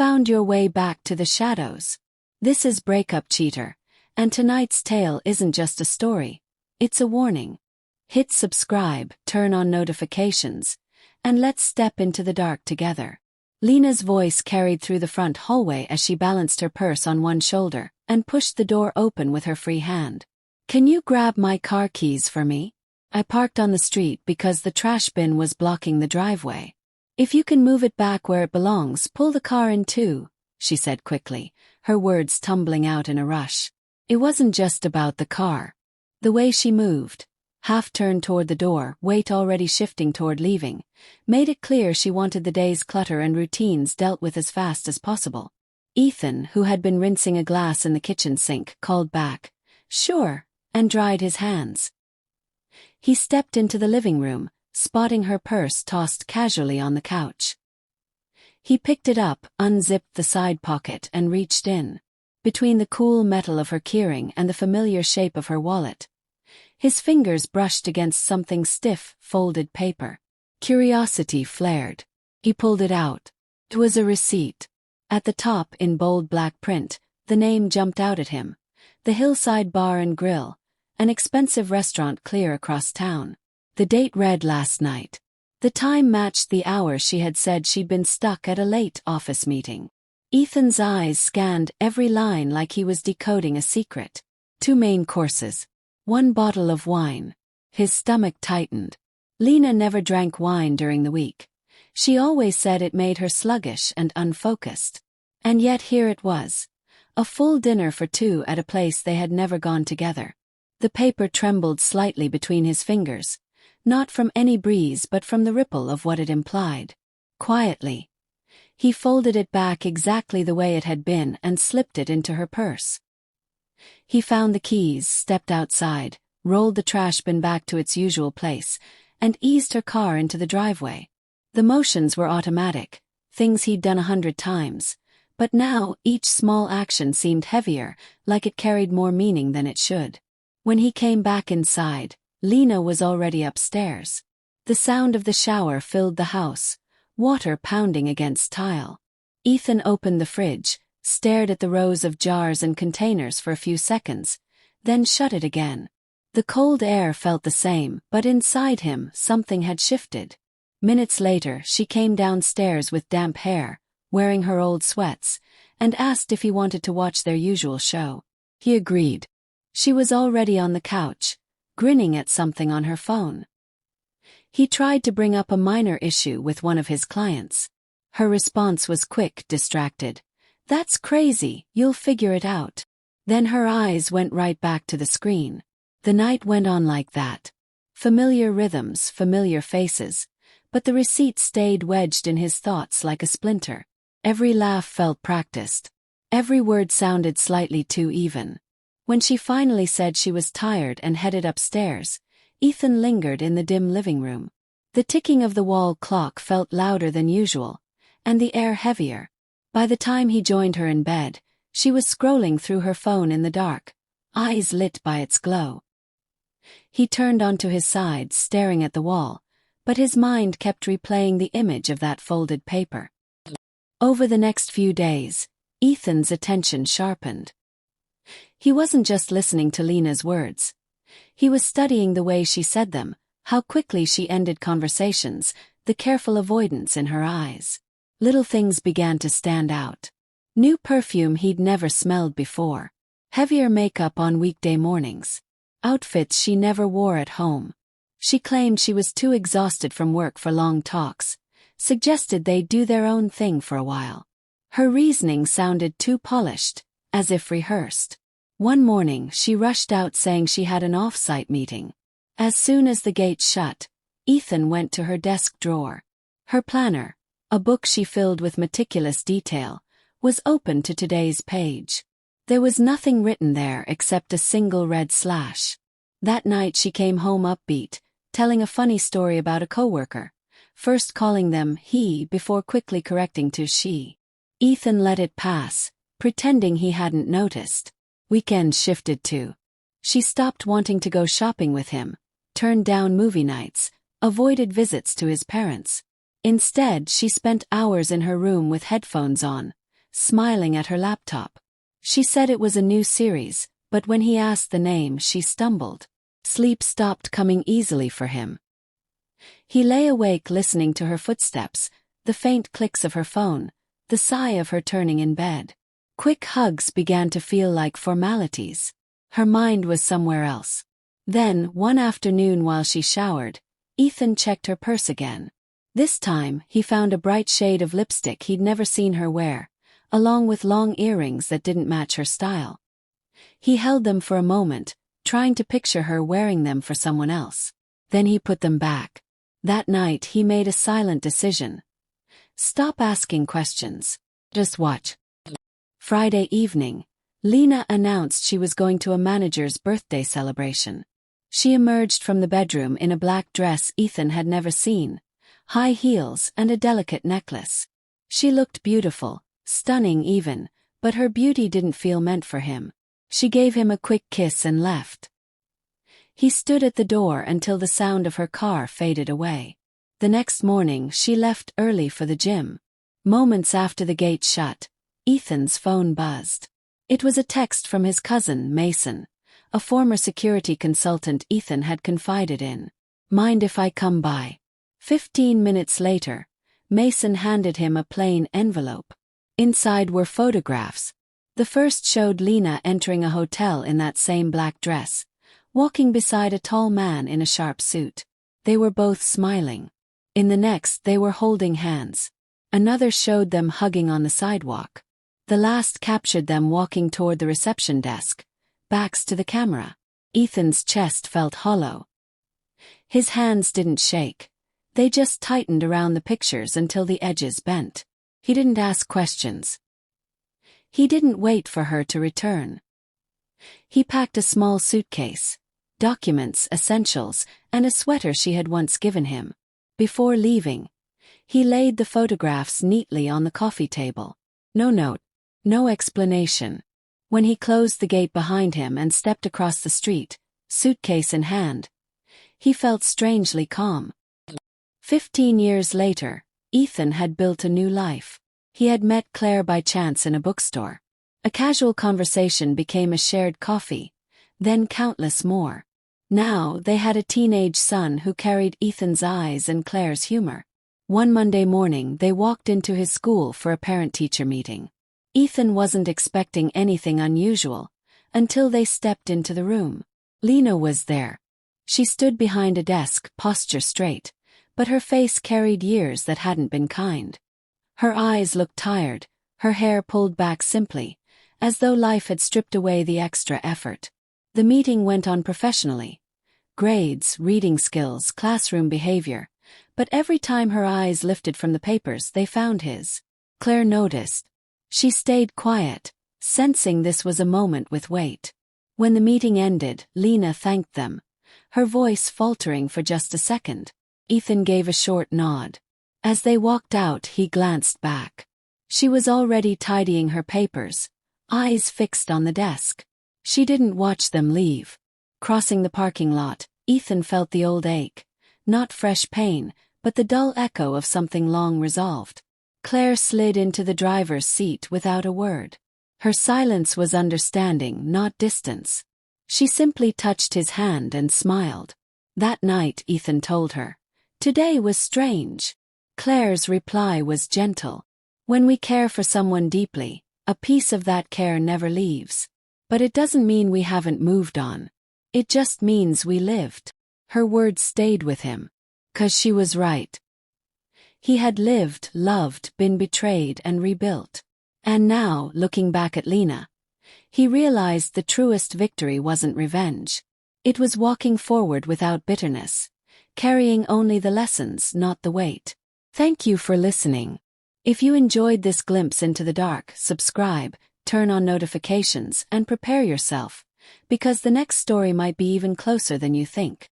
found your way back to the shadows. This is Breakup, cheater, and tonight's tale isn't just a story, it's a warning. Hit subscribe, turn on notifications, and let's step into the dark together. Lena's voice carried through the front hallway as she balanced her purse on one shoulder and pushed the door open with her free hand. Can you grab my car keys for me? I parked on the street because the trash bin was blocking the driveway. If you can move it back where it belongs, pull the car in too, she said quickly, her words tumbling out in a rush. It wasn't just about the car. The way she moved, half turned toward the door, weight already shifting toward leaving, made it clear she wanted the day's clutter and routines dealt with as fast as possible. Ethan, who had been rinsing a glass in the kitchen sink, called back, "Sure," and dried his hands. He stepped into the living room, spotting her purse tossed casually on the couch. He picked it up, unzipped the side pocket and reached in. Between the cool metal of her keyring and the familiar shape of her wallet, his fingers brushed against something stiff, folded paper. Curiosity flared. He pulled it out. It was a receipt. At the top, in bold black print, the name jumped out at him. The Hillside Bar and Grill, an expensive restaurant clear across town. The date read last night. The time matched the hour she had said she'd been stuck at a late office meeting. Ethan's eyes scanned every line like he was decoding a secret. 2 main courses. 1 bottle of wine. His stomach tightened. Lena never drank wine during the week. She always said it made her sluggish and unfocused. And yet here it was. A full dinner for 2 at a place they had never gone together. The paper trembled slightly between his fingers, not from any breeze but from the ripple of what it implied. Quietly, he folded it back exactly the way it had been and slipped it into her purse. He found the keys, stepped outside, rolled the trash bin back to its usual place, and eased her car into the driveway. The motions were automatic, things he'd done 100 times, but now each small action seemed heavier, like it carried more meaning than it should. When he came back inside, Lena was already upstairs. The sound of the shower filled the house, water pounding against tile. Ethan opened the fridge, stared at the rows of jars and containers for a few seconds, then shut it again. The cold air felt the same, but inside him something had shifted. Minutes later, she came downstairs with damp hair, wearing her old sweats, and asked if he wanted to watch their usual show. He agreed. She was already on the couch, grinning at something on her phone. He tried to bring up a minor issue with one of his clients. Her response was quick, distracted. "That's crazy, you'll figure it out." Then her eyes went right back to the screen. The night went on like that. Familiar rhythms, familiar faces, but the receipt stayed wedged in his thoughts like a splinter. Every laugh felt practiced. Every word sounded slightly too even. When she finally said she was tired and headed upstairs, Ethan lingered in the dim living room. The ticking of the wall clock felt louder than usual, and the air heavier. By the time he joined her in bed, she was scrolling through her phone in the dark, eyes lit by its glow. He turned onto his side, staring at the wall, but his mind kept replaying the image of that folded paper. Over the next few days, Ethan's attention sharpened. He wasn't just listening to Lena's words. He was studying the way she said them, how quickly she ended conversations, the careful avoidance in her eyes. Little things began to stand out. New perfume he'd never smelled before. Heavier makeup on weekday mornings. Outfits she never wore at home. She claimed she was too exhausted from work for long talks, suggested they do their own thing for a while. Her reasoning sounded too polished, as if rehearsed. One morning she rushed out saying she had an off-site meeting. As soon as the gate shut, Ethan went to her desk drawer. Her planner, a book she filled with meticulous detail, was open to today's page. There was nothing written there except a single red slash. That night she came home upbeat, telling a funny story about a coworker, first calling them he before quickly correcting to she. Ethan let it pass, pretending he hadn't noticed. Weekends shifted too. She stopped wanting to go shopping with him, turned down movie nights, avoided visits to his parents. Instead, she spent hours in her room with headphones on, smiling at her laptop. She said it was a new series, but when he asked the name, she stumbled. Sleep stopped coming easily for him. He lay awake listening to her footsteps, the faint clicks of her phone, the sigh of her turning in bed. Quick hugs began to feel like formalities. Her mind was somewhere else. Then, one afternoon while she showered, Ethan checked her purse again. This time, he found a bright shade of lipstick he'd never seen her wear, along with long earrings that didn't match her style. He held them for a moment, trying to picture her wearing them for someone else. Then he put them back. That night he made a silent decision. Stop asking questions. Just watch. Friday evening, Lena announced she was going to a manager's birthday celebration. She emerged from the bedroom in a black dress Ethan had never seen, high heels and a delicate necklace. She looked beautiful, stunning even, but her beauty didn't feel meant for him. She gave him a quick kiss and left. He stood at the door until the sound of her car faded away. The next morning she left early for the gym. Moments after the gate shut, Ethan's phone buzzed. It was a text from his cousin, Mason, a former security consultant Ethan had confided in. "Mind if I come by?" 15 minutes later, Mason handed him a plain envelope. Inside were photographs. The first showed Lena entering a hotel in that same black dress, walking beside a tall man in a sharp suit. They were both smiling. In the next, they were holding hands. Another showed them hugging on the sidewalk. The last captured them walking toward the reception desk, backs to the camera. Ethan's chest felt hollow. His hands didn't shake. They just tightened around the pictures until the edges bent. He didn't ask questions. He didn't wait for her to return. He packed a small suitcase, documents, essentials, and a sweater she had once given him. Before leaving, he laid the photographs neatly on the coffee table. No note, no explanation. When he closed the gate behind him and stepped across the street, suitcase in hand, he felt strangely calm. 15 years later, Ethan had built a new life. He had met Claire by chance in a bookstore. A casual conversation became a shared coffee, then countless more. Now they had a teenage son who carried Ethan's eyes and Claire's humor. One Monday morning they walked into his school for a parent-teacher meeting. Ethan wasn't expecting anything unusual until they stepped into the room. Lena was there. She stood behind a desk, posture straight, but her face carried years that hadn't been kind. Her eyes looked tired, her hair pulled back simply, as though life had stripped away the extra effort. The meeting went on professionally. Grades, reading skills, classroom behavior, but every time her eyes lifted from the papers they found his. Claire noticed. She stayed quiet, sensing this was a moment with weight. When the meeting ended, Lena thanked them, her voice faltering for just a second. Ethan gave a short nod. As they walked out, he glanced back. She was already tidying her papers, eyes fixed on the desk. She didn't watch them leave. Crossing the parking lot, Ethan felt the old ache. Not fresh pain, but the dull echo of something long resolved. Claire slid into the driver's seat without a word. Her silence was understanding, not distance. She simply touched his hand and smiled. That night, Ethan told her, "Today was strange." Claire's reply was gentle. "When we care for someone deeply, a piece of that care never leaves. But it doesn't mean we haven't moved on. It just means we lived." Her words stayed with him. 'Cause she was right. He had lived, loved, been betrayed and rebuilt. And now, looking back at Lena, he realized the truest victory wasn't revenge. It was walking forward without bitterness, carrying only the lessons, not the weight. Thank you for listening. If you enjoyed this glimpse into the dark, subscribe, turn on notifications, and prepare yourself, because the next story might be even closer than you think.